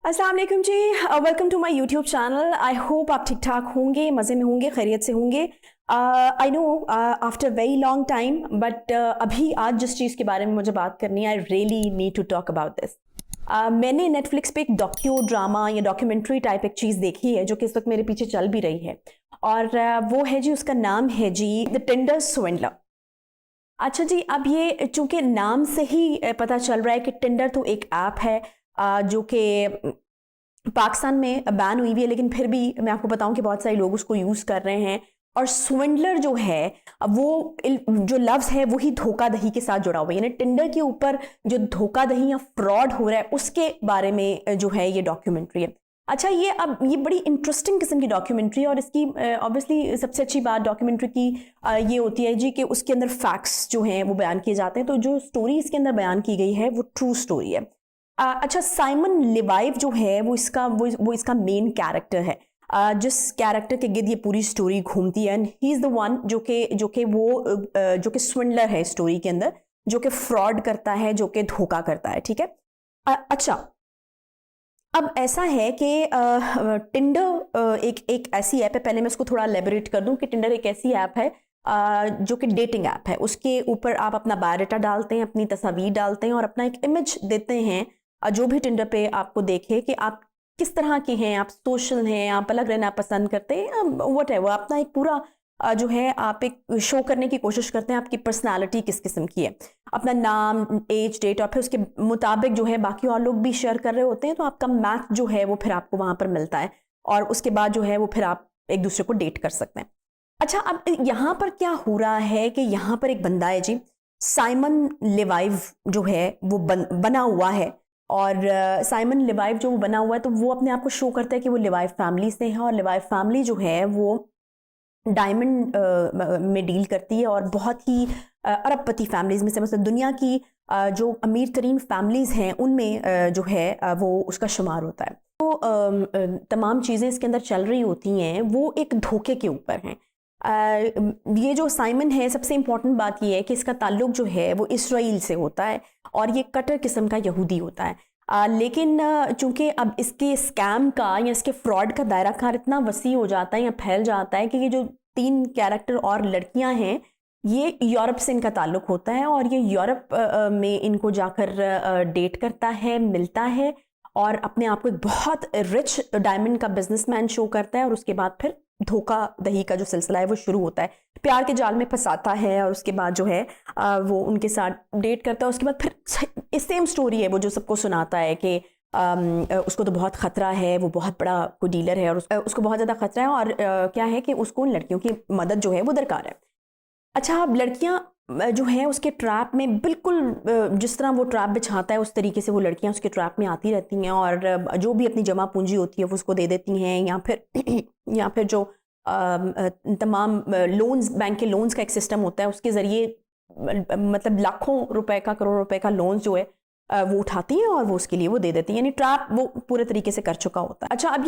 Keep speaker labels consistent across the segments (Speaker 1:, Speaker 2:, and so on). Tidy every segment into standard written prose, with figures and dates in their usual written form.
Speaker 1: अस्सलाम वालेकुम जी। Welcome to my YouTube channel. I hope आप ठीक ठाक होंगे, मज़े में होंगे, खैरियत से होंगे। I know after very long time, but अभी आज जिस चीज़ के बारे में मुझे बात करनी है, I really need to talk about this. मैंने नेटफ्लिक्स पे एक डॉक्यू ड्रामा या डॉक्यूमेंट्री टाइप एक चीज़ देखी है जो कि इस वक्त मेरे पीछे चल भी रही है, और वो है जी, उसका नाम है जी द टिंडर स्विंडलर। अच्छा जी, अब ये चूंकि नाम से ही पता चल रहा है कि टिंडर तो एक ऐप है जो कि पाकिस्तान में बैन हुई हुई है, लेकिन फिर भी मैं आपको बताऊं कि बहुत सारे लोग उसको यूज़ कर रहे हैं। और स्विंडलर जो है, अब वो जो लफ्ज़ है वही धोखाधड़ी के साथ जुड़ा हुआ है, यानी टिंडर के ऊपर जो धोखाधड़ी या फ्रॉड हो रहा है उसके बारे में जो है ये डॉक्यूमेंट्री है। अच्छा, ये बड़ी इंटरेस्टिंग किस्म की डॉक्यूमेंट्री है, और इसकी ऑब्वियसली सबसे अच्छी बात डॉक्यूमेंट्री की ये होती है जी कि उसके अंदर फैक्ट्स जो हैं वो बयान किए जाते हैं। तो जो स्टोरी इसके अंदर बयान की गई है वो ट्रू स्टोरी है। अच्छा, साइमन लेवाइव जो है वो इसका मेन कैरेक्टर है, जिस कैरेक्टर के गिर्द ये पूरी स्टोरी घूमती है। And he is the one जो कि स्विंडलर है स्टोरी के अंदर, जो कि फ्रॉड करता है, जो कि धोखा करता है। ठीक है। अच्छा, अब ऐसा है कि टिंडर एक ऐसी ऐप है। पहले मैं इसको थोड़ा एलेबोरेट कर दूं कि टिंडर एक ऐसी ऐप है जो कि डेटिंग ऐप है। उसके ऊपर आप अपना बायोडाटा डालते हैं, अपनी तस्वीर डालते हैं और अपना एक इमेज देते हैं। जो भी टिंडर पे आपको देखे कि आप किस तरह के हैं, आप सोशल हैं, आप अलग रहना पसंद करते हैं, वट एवर, अपना एक पूरा जो है आप एक शो करने की कोशिश करते हैं आपकी पर्सनालिटी किस किस्म की है। अपना नाम, एज, डेट, और फिर उसके मुताबिक जो है बाकी और लोग भी शेयर कर रहे होते हैं, तो आपका मैच जो है वो फिर आपको वहां पर मिलता है, और उसके बाद जो है वो फिर आप एक दूसरे को डेट कर सकते हैं। अच्छा, अब यहाँ पर क्या हो रहा है कि यहाँ पर एक बंदा है जी, साइमन लेवाइव जो है वो बना हुआ है। और साइमन लेवाइव जो बना हुआ है, तो वो अपने आप को शो करता है कि वो लेवाइव फैमिली से है, और लेवाइव फैमिली जो है वो डायमंड में डील करती है, और बहुत ही अरबपति फैमिलीज में से, मतलब दुनिया की जो अमीर तरीन फैमिलीज हैं उनमें जो है वो उसका शुमार होता है। तो तमाम चीज़ें इसके अंदर चल रही होती हैं वो एक धोखे के ऊपर हैं। ये जो साइमन है, सबसे इम्पॉर्टेंट बात ये है कि इसका ताल्लुक जो है वो इसराइल से होता है, और ये कट्टर किस्म का यहूदी होता है। लेकिन चूंकि अब इसके स्कैम का या इसके फ्रॉड का दायरा कार इतना वसी हो जाता है या फैल जाता है कि ये जो 3 कैरेक्टर और लड़कियां हैं, ये यूरोप से इनका ताल्लुक होता है, और ये यूरोप में इनको जाकर डेट करता है, मिलता है, और अपने आप को एक बहुत रिच डायमंड का बिजनेसमैन शो करता है, और उसके बाद फिर धोखा दही का जो सिलसिला है वो शुरू होता है। प्यार के जाल में फंसाता है, और उसके बाद जो है वो उनके साथ डेट करता है। उसके बाद फिर सेम स्टोरी है वो जो सबको सुनाता है कि उसको तो बहुत ख़तरा है, वो बहुत बड़ा कोई डीलर है, और उसको बहुत ज़्यादा ख़तरा है, और क्या है कि उसको उन लड़कियों की मदद जो है वो दरकार है। अच्छा, अब लड़कियां जो है उसके ट्रैप में बिल्कुल जिस तरह वो ट्रैप बिछाता है उस तरीके से वो लड़कियां उसके ट्रैप में आती रहती हैं, और जो भी अपनी जमा पूंजी होती है वो उसको दे देती हैं, या फिर या फिर जो तमाम लोन्स, बैंक के लोन्स का एक सिस्टम होता है, उसके ज़रिए मतलब लाखों रुपए का, करोड़ रुपए का लोन जो है वो उठाती हैं और वो उसके लिए वो दे देती हैं, यानी ट्रैप वो पूरे तरीके से कर चुका होता है। अच्छा, अब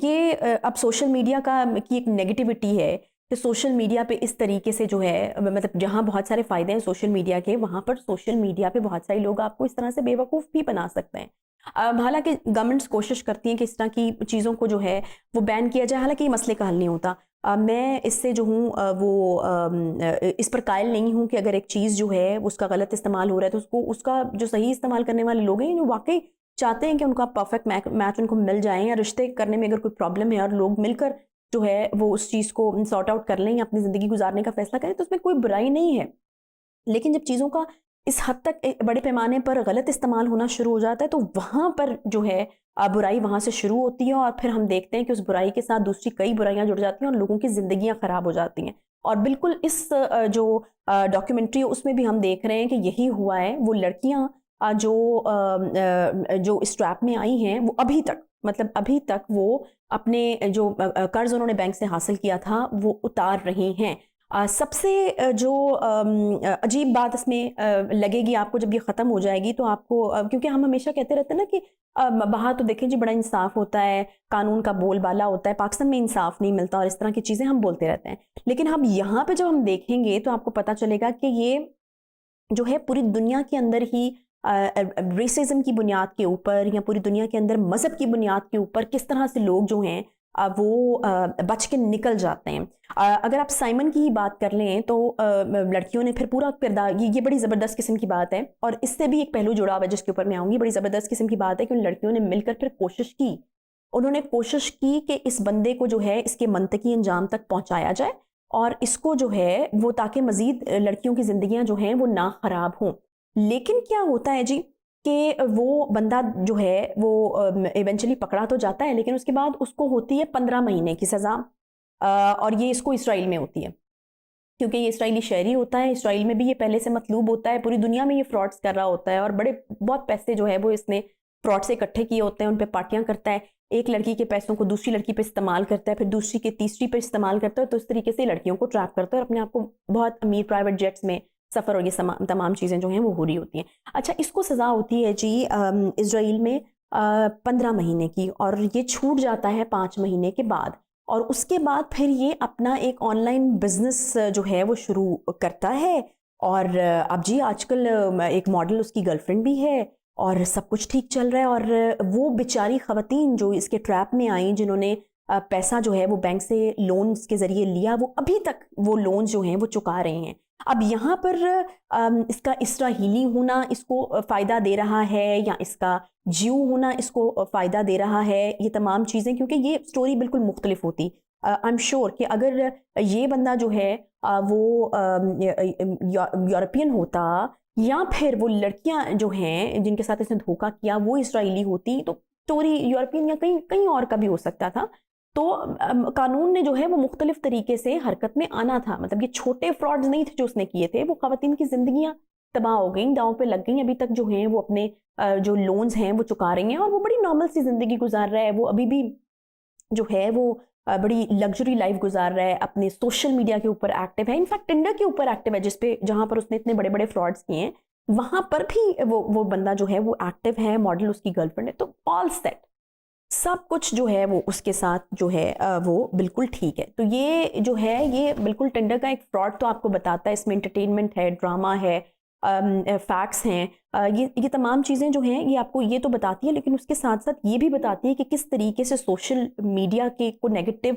Speaker 1: ये अब सोशल मीडिया की एक नेगेटिविटी है कि सोशल मीडिया पे इस तरीके से जो है, मतलब जहाँ बहुत सारे फ़ायदे हैं सोशल मीडिया के, वहाँ पर सोशल मीडिया पे बहुत सारे लोग आपको इस तरह से बेवकूफ़ भी बना सकते हैं। हालांकि गवर्नमेंट्स कोशिश करती हैं कि इस तरह की चीज़ों को जो है वो बैन किया जाए, हालांकि ये मसले का हल नहीं होता। मैं इससे जो हूँ इस पर कायल नहीं हूँ कि अगर एक चीज़ जो है उसका गलत इस्तेमाल हो रहा है तो उसका जो सही इस्तेमाल करने वाले लोग हैं, जो वाकई चाहते हैं कि उनका परफेक्ट मैच उनको मिल जाए, या रिश्ते करने में अगर कोई प्रॉब्लम है और लोग मिलकर जो है वो उस चीज़ को सॉर्ट आउट कर लें या अपनी ज़िंदगी गुजारने का फैसला करें, तो उसमें कोई बुराई नहीं है। लेकिन जब चीज़ों का इस हद तक बड़े पैमाने पर गलत इस्तेमाल होना शुरू हो जाता है, तो वहाँ पर जो है बुराई वहाँ से शुरू होती है, और फिर हम देखते हैं कि उस बुराई के साथ दूसरी कई बुराइयाँ जुड़ जाती हैं और लोगों की ज़िंदगियाँ ख़राब हो जाती हैं। और बिल्कुल इस जो डॉक्यूमेंट्री है उसमें भी हम देख रहे हैं कि यही हुआ है। वो लड़कियाँ जो इस ट्रैप में आई हैं, वो अभी तक वो अपने जो कर्ज उन्होंने बैंक से हासिल किया था वो उतार रही हैं। सबसे जो अजीब बात इसमें लगेगी आपको जब ये ख़त्म हो जाएगी, तो आपको क्योंकि हम हमेशा कहते रहते हैं ना कि बाहर तो देखें जी बड़ा इंसाफ होता है, कानून का बोलबाला होता है, पाकिस्तान में इंसाफ नहीं मिलता, और इस तरह की चीज़ें हम बोलते रहते हैं। लेकिन हम यहाँ पे जब हम देखेंगे तो आपको पता चलेगा कि ये जो है पूरी दुनिया के अंदर ही रेसिज्म की बुनियाद के ऊपर या पूरी दुनिया के अंदर मज़हब की बुनियाद के ऊपर किस तरह से लोग जो हैं वो बच के निकल जाते हैं। अगर आप साइमन की ही बात कर लें तो लड़कियों ने फिर पूरा किरदार, ये बड़ी ज़बरदस्त किस्म की बात है और इससे भी एक पहलू जुड़ा हुआ है जिसके ऊपर मैं आऊँगी। बड़ी ज़बरदस्त किस्म की बात है कि उन लड़कियों ने मिलकर फिर कोशिश की, उन्होंने कोशिश की कि इस बंदे को जो है इसके मंतकी अंजाम तक पहुँचाया जाए और इसको जो है वो, ताकि मज़ीद लड़कियों की ज़िंदगियाँ जो हैं वो ना ख़राब हों। लेकिन क्या होता है जी कि वो बंदा जो है वो इवेंचुअली पकड़ा तो जाता है, लेकिन उसके बाद उसको होती है 15 महीने की सज़ा। और ये इसको इसराइल में होती है क्योंकि ये इसराइली शहरी होता है। इसराइल में भी ये पहले से मतलूब होता है, पूरी दुनिया में ये फ्रॉड्स कर रहा होता है और बहुत पैसे जो है वो इसने फ्रॉड से इकट्ठे किए होते हैं, उन पे पार्टियां करता है, एक लड़की के पैसों को दूसरी लड़की पे इस्तेमाल करता है, फिर दूसरी के तीसरी पे इस्तेमाल करता है, तो इस तरीके से लड़कियों को ट्रैप करता है और अपने आप को बहुत अमीर प्राइवेट जेट्स में सफ़र और ये तमाम चीज़ें जो हैं वो हो रही होती हैं। अच्छा, इसको सज़ा होती है जी इसराइल में 15 महीने की और ये छूट जाता है 5 महीने के बाद। और उसके बाद फिर ये अपना एक ऑनलाइन बिजनेस जो है वो शुरू करता है और अब जी आजकल एक मॉडल उसकी गर्लफ्रेंड भी है और सब कुछ ठीक चल रहा है। और वो बेचारी ख़वातीन जो इसके ट्रैप में आई, जिन्होंने पैसा जो है वो बैंक से लोन्स के ज़रिए लिया, वो अभी तक वो लोन्स जो हैं वो चुका रहे हैं। अब यहाँ पर इसका इसराइली होना इसको फ़ायदा दे रहा है या इसका ज्यू होना इसको फ़ायदा दे रहा है, ये तमाम चीज़ें, क्योंकि ये स्टोरी बिल्कुल मुख्तलिफ होती। आई एम श्योर कि अगर ये बंदा जो है वो यूरोपियन होता या फिर वो लड़कियां जो हैं जिनके साथ इसने धोखा किया वो इसराइली होती, तो स्टोरी यूरोपियन या कहीं कहीं और का भी हो सकता था। तो कानून ने जो है वो मुख्तलिफ तरीके से हरकत में आना था। मतलब ये छोटे फ्रॉड्स नहीं थे जो उसने किए थे, वो ख़वातीन की ज़िंदगियाँ तबाह हो गई, दांव पे लग गई। अभी तक जो हैं वो अपने जो लोन्स हैं वो चुका रही हैं और वो बड़ी नॉर्मल सी ज़िंदगी गुजार रहा है। वो अभी भी जो है वो बड़ी लग्जरी लाइफ गुजार रहा है, अपने सोशल मीडिया के ऊपर एक्टिव है, इनफैक्ट टिंडर के ऊपर एक्टिव है, जिसपे जहाँ पर उसने इतने बड़े बड़े फ्रॉड्स किए हैं वहाँ पर भी वो बंदा जो है वो एक्टिव है, मॉडल उसकी गर्लफ्रेंड है। तो ऑल सेट, सब कुछ जो है वो उसके साथ जो है वो बिल्कुल ठीक है। तो ये जो है ये बिल्कुल टिंडर का एक फ्रॉड तो आपको बताता है, इसमें एंटरटेनमेंट है, ड्रामा है, फैक्ट्स हैं, ये तमाम चीज़ें जो हैं ये आपको ये तो बताती है, लेकिन उसके साथ साथ ये भी बताती है कि किस तरीके से सोशल मीडिया के को नेगेटिव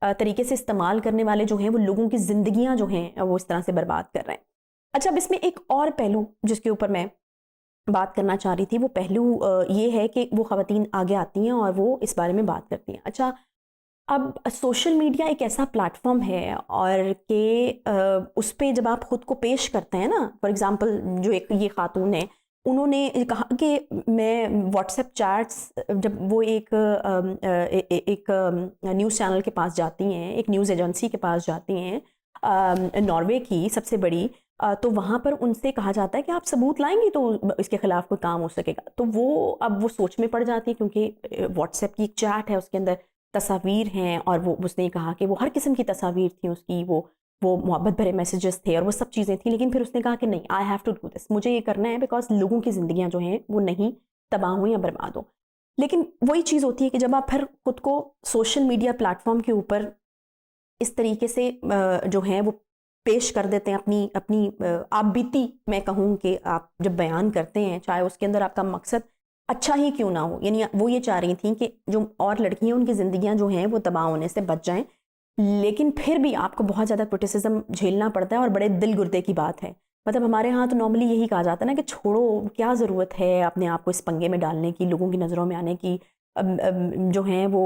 Speaker 1: तरीके से इस्तेमाल करने वाले जो हैं वो लोगों की ज़िंदगियाँ जो हैं वो इस तरह से बर्बाद कर रहे हैं। अच्छा, अब इसमें एक और पहलू जिसके ऊपर मैं बात करना चाह रही थी, वो पहलू ये है कि वो ख़वातीन आगे आती हैं और वो इस बारे में बात करती हैं। अच्छा, अब सोशल मीडिया एक ऐसा प्लेटफॉर्म है और कि उस पे जब आप ख़ुद को पेश करते हैं ना, फॉर एग्ज़ाम्पल जो एक ये ख़ातून है, उन्होंने कहा कि मैं व्हाट्सएप चैट्स, जब वो एक न्यूज़ चैनल के पास जाती हैं, एक न्यूज़ एजेंसी के पास जाती हैं नॉर्वे की सबसे बड़ी, तो वहाँ पर उनसे कहा जाता है कि आप सबूत लाएंगी तो इसके ख़िलाफ़ कोई काम हो सकेगा। तो अब वो सोच में पड़ जाती है, क्योंकि व्हाट्सएप की एक चैट है, उसके अंदर तस्वीर हैं और वो उसने कहा कि वो हर किस्म की तस्वीर थी उसकी, वो मोहब्बत भरे मैसेजेस थे और वो सब चीज़ें थी। लेकिन फिर उसने कहा कि नहीं, I have to do this, मुझे ये करना है बिकॉज लोगों की ज़िंदगियाँ जो हैं वो नहीं तबाह हो या बर्बाद हो। लेकिन वही चीज़ होती है कि जब आप फिर खुद को सोशल मीडिया प्लेटफॉर्म के ऊपर इस तरीके से जो है वो पेश कर देते हैं, अपनी आप बीती मैं कहूँ कि आप जब बयान करते हैं, चाहे उसके अंदर आपका मकसद अच्छा ही क्यों ना हो, यानी वो ये चाह रही थी कि जो और लड़कियां उनकी ज़िंदगियां जो हैं वो तबाह होने से बच जाएं, लेकिन फिर भी आपको बहुत ज़्यादा क्रिटिसिज्म झेलना पड़ता है और बड़े दिल गुर्दे की बात है। मतलब हमारे यहाँ तो नॉर्मली यही कहा जाता है ना कि छोड़ो, क्या ज़रूरत है अपने आप को इस पंगे में डालने की, लोगों की नज़रों में आने की। जो हैं वो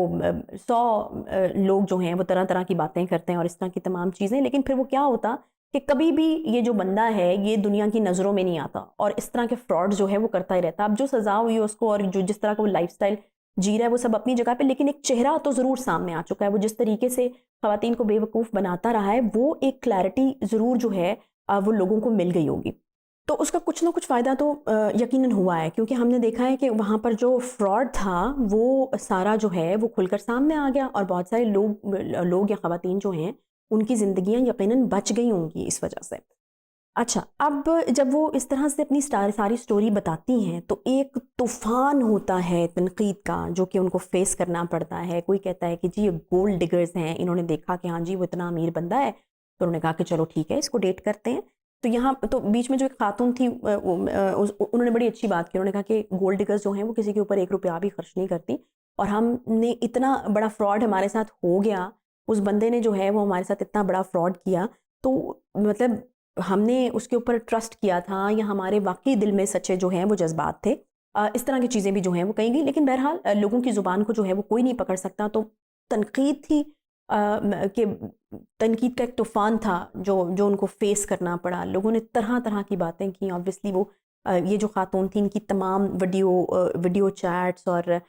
Speaker 1: 100 लोग जो हैं वो तरह तरह की बातें करते हैं और इस तरह की तमाम चीज़ें, लेकिन फिर वो क्या होता कि कभी भी ये जो बंदा है ये दुनिया की नज़रों में नहीं आता और इस तरह के फ्रॉड जो है वो करता ही रहता। अब जो सज़ा हुई है उसको और जो जिस तरह का वो लाइफस्टाइल जी रहा है वो सब अपनी जगह पे, लेकिन एक चेहरा तो ज़रूर सामने आ चुका है। वो जिस तरीके से ख़वातीन को बेवकूफ़ बनाता रहा है, वो एक क्लैरिटी ज़रूर जो है वो लोगों को मिल गई होगी। तो उसका कुछ ना कुछ फ़ायदा तो यकीनन हुआ है, क्योंकि हमने देखा है कि वहाँ पर जो फ्रॉड था वो सारा जो है वो खुलकर सामने आ गया और बहुत सारे लोग या ख़वातीन जो हैं उनकी ज़िंदगियाँ यकीनन बच गई होंगी इस वजह से। अच्छा, अब जब वो इस तरह से अपनी सारी स्टोरी बताती हैं तो एक तूफ़ान होता है तनकीद का जो कि उनको फेस करना पड़ता है। कोई कहता है कि जी ये गोल्ड डिगर्स हैं, इन्होंने देखा कि हाँ जी वो इतना अमीर बंदा है, तो उन्होंने कहा कि चलो ठीक है इसको डेट करते हैं। तो यहाँ तो बीच में जो एक खातून थी उन्होंने बड़ी अच्छी बात की। उन्होंने कहा कि गोल्ड डिगर्स जो हैं वो किसी के ऊपर 1 रुपया भी खर्च नहीं करती, और हमने इतना बड़ा फ्रॉड हमारे साथ हो गया, उस बंदे ने जो है वो हमारे साथ इतना बड़ा फ्रॉड किया, तो मतलब हमने उसके ऊपर ट्रस्ट किया था, या हमारे वाकई दिल में सच्चे जो हैं वो जज्बात थे। इस तरह की चीज़ें भी जो हैं वो कही गई, लेकिन बहरहाल लोगों की ज़ुबान को जो है वो कोई नहीं पकड़ सकता। तो तनकीद थी कि तनकीद का एक तूफ़ान था जो जो उनको फेस करना पड़ा। लोगों ने तरह तरह की बातें की। ऑब्वियसली वो ये जो खातून थी, इनकी तमाम वीडियो चैट्स और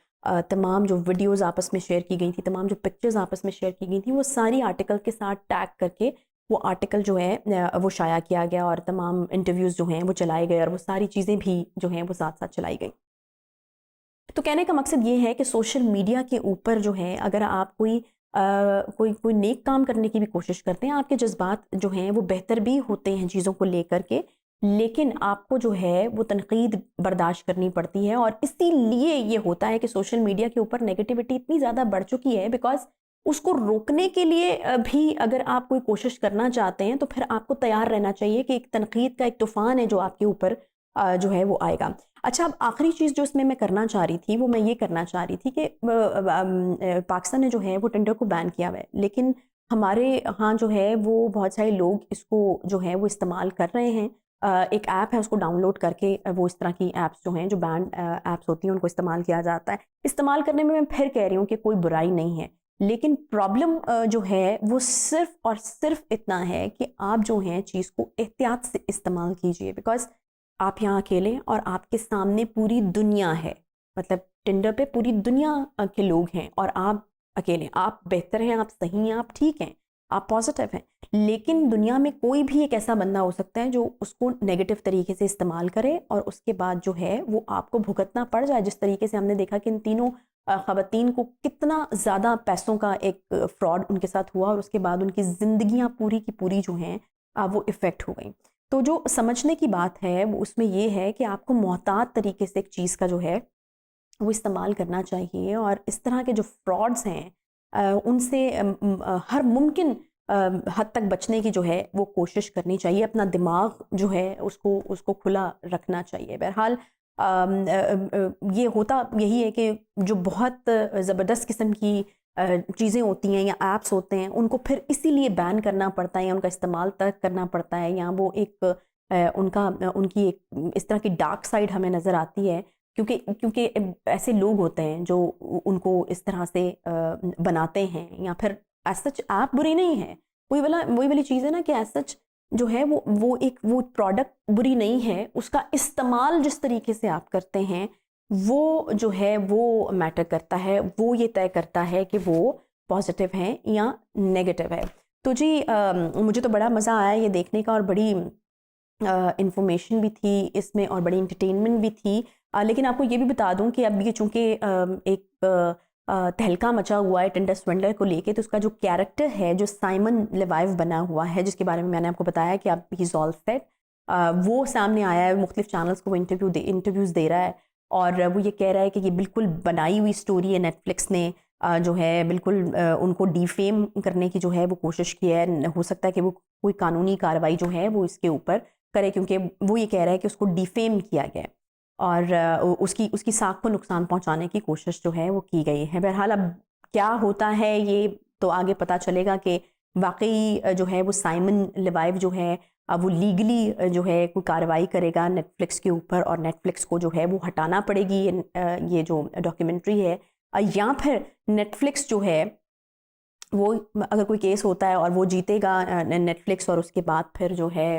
Speaker 1: तमाम जो वीडियोस आपस में शेयर की गई थी, तमाम जो पिक्चर्स आपस में शेयर की गई थी, वो सारी आर्टिकल के साथ टैग करके वो आर्टिकल जो है वो शाया किया गया, और तमाम इंटरव्यूज़ जो हैं वो चलाए गए, और वो सारी चीज़ें भी जो हैं वो साथ साथ चलाई गई। तो कहने का मकसद ये है कि सोशल मीडिया के ऊपर जो है, अगर आप कोई नेक काम करने की भी कोशिश करते हैं, आपके जज्बात जो हैं वो बेहतर भी होते हैं चीज़ों को लेकर के, लेकिन आपको जो है वो तनकीद बर्दाश्त करनी पड़ती है। और इसीलिए ये होता है कि सोशल मीडिया के ऊपर नेगेटिविटी इतनी ज़्यादा बढ़ चुकी है, बिकॉज उसको रोकने के लिए भी अगर आप कोई कोशिश करना चाहते हैं, तो फिर आपको तैयार रहना चाहिए कि एक तनकीद का एक तूफ़ान है जो आपके ऊपर जो है वो आएगा। अच्छा, अब आखिरी चीज़ जो इसमें मैं करना चाह रही थी, वो मैं ये करना चाह रही थी कि पाकिस्तान ने जो है वो टिंडर को बैन किया हुआ है, लेकिन हमारे यहाँ जो है वो बहुत सारे लोग इसको जो है वो इस्तेमाल कर रहे हैं। एक ऐप है, उसको डाउनलोड करके वो इस तरह की ऐप्स जो हैं, जो बैंड ऐप्स होती हैं, उनको इस्तेमाल किया जाता है। इस्तेमाल करने में मैं फिर कह रही हूँ कि कोई बुराई नहीं है, लेकिन प्रॉब्लम जो है वो सिर्फ़ और सिर्फ़ इतना है कि आप जो हैं चीज़ को एहतियात से इस्तेमाल कीजिए, बिकॉज़ आप यहाँ अकेले और आपके सामने पूरी दुनिया है। मतलब टिंडर पे पूरी दुनिया के लोग हैं, और आप अकेले। आप बेहतर हैं, आप सही हैं, आप ठीक हैं, आप पॉजिटिव हैं, लेकिन दुनिया में कोई भी एक ऐसा बंदा हो सकता है जो उसको नेगेटिव तरीके से इस्तेमाल करे, और उसके बाद जो है वो आपको भुगतना पड़ जाए। जिस तरीके से हमने देखा कि इन तीनों ख़वातीन को कितना ज़्यादा पैसों का एक फ्रॉड उनके साथ हुआ, और उसके बाद उनकी ज़िंदगियाँ पूरी की पूरी जो हैं वो इफ़ेक्ट हो गई। तो जो समझने की बात है वो उसमें ये है कि आपको मोहतात तरीके से एक चीज़ का जो है वो इस्तेमाल करना चाहिए, और इस तरह के जो फ्रॉड्स हैं उनसे हर मुमकिन हद तक बचने की जो है वो कोशिश करनी चाहिए। अपना दिमाग जो है उसको उसको खुला रखना चाहिए। बहरहाल ये होता यही है कि जो बहुत ज़बरदस्त किस्म की चीज़ें होती हैं या ऐप्स होते हैं, उनको फिर इसीलिए बैन करना पड़ता है, या उनका इस्तेमाल तक करना पड़ता है, या वो एक उनकी एक इस तरह की डार्क साइड हमें नज़र आती है, क्योंकि क्योंकि ऐसे लोग होते हैं जो उनको इस तरह से बनाते हैं। या फिर एज सच ऐप बुरी नहीं है, वही वाली चीज़ है ना कि एज सच जो है वो प्रोडक्ट बुरी नहीं है, उसका इस्तेमाल जिस तरीके से आप करते हैं वो जो है वो मैटर करता है, वो ये तय करता है कि वो पॉजिटिव है या नेगेटिव है। तो जी मुझे तो बड़ा मज़ा आया ये देखने का, और बड़ी इंफॉर्मेशन भी थी इसमें, और बड़ी इंटरटेनमेंट भी थी। लेकिन आपको ये भी बता दूं कि अब ये चूँकि एक तहलका मचा हुआ है टिंडर स्वेंडलर को लेके, तो उसका जो कैरेक्टर है, जो साइमन लेवाइव बना हुआ है, जिसके बारे में मैंने आपको बताया कि अब ही इज़ ऑल सेट, वो सामने आया है। मुख्तलिफ चैनल्स को वो इंटरव्यूज़ दे रहा है, और वो ये कह रहा है कि ये बिल्कुल बनाई हुई स्टोरी है। नेटफ्लिक्स ने जो है बिल्कुल उनको डिफेम करने की जो है वो कोशिश की है। हो सकता है कि वो कोई कानूनी कार्रवाई जो है वो इसके ऊपर करे, क्योंकि वो ये कह रहा है कि उसको डिफेम किया गया है, और उसकी साख को नुकसान पहुंचाने की कोशिश जो है वो की गई है। बहरहाल अब क्या होता है ये तो आगे पता चलेगा कि वाकई जो है वो साइमन लेवाइव जो है वो लीगली जो है कोई कार्रवाई करेगा नेटफ्लिक्स के ऊपर, और नेटफ्लिक्स को जो है वो हटाना पड़ेगी ये जो डॉक्यूमेंट्री है, या फिर नेटफ्लिक्स जो है वो अगर कोई केस होता है और वो जीतेगा नेटफ्लिक्स, और उसके बाद फिर जो है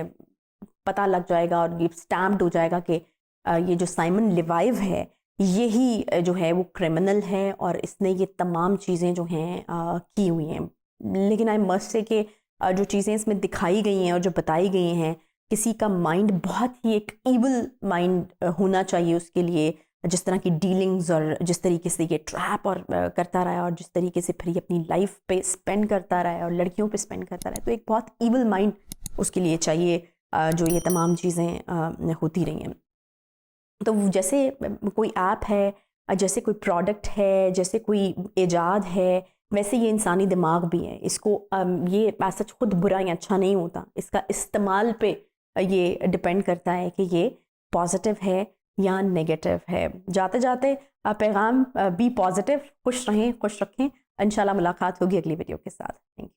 Speaker 1: पता लग जाएगा और ये स्टैम्प्ड हो जाएगा कि ये जो साइमन लेवाइव है यही जो है वो क्रिमिनल है, और इसने ये तमाम चीज़ें जो हैं की हुई हैं। लेकिन आई मस्ट से कि जो चीज़ें इसमें दिखाई गई हैं और जो बताई गई हैं, किसी का माइंड बहुत ही एक ईवल माइंड होना चाहिए उसके लिए, जिस तरह की डीलिंग्स और जिस तरीके से ये ट्रैप और करता रहा है, और जिस तरीके से फिर ये अपनी लाइफ पे स्पेंड करता रहा है और लड़कियों पे स्पेंड करता रहा है, तो एक बहुत ईवल माइंड उसके लिए चाहिए जो ये तमाम चीज़ें होती रही हैं। तो जैसे कोई ऐप है, जैसे कोई प्रोडक्ट है, जैसे कोई ईजाद है, वैसे ये इंसानी दिमाग भी है। इसको ये सच खुद बुरा या अच्छा नहीं होता, इसका इस्तेमाल पे ये डिपेंड करता है कि ये पॉजिटिव है या नेगेटिव है। जाते जाते पैगाम बी पॉजिटिव, खुश रहें, खुश रखें। इंशाल्लाह मुलाकात होगी अगली वीडियो के साथ। Thank you.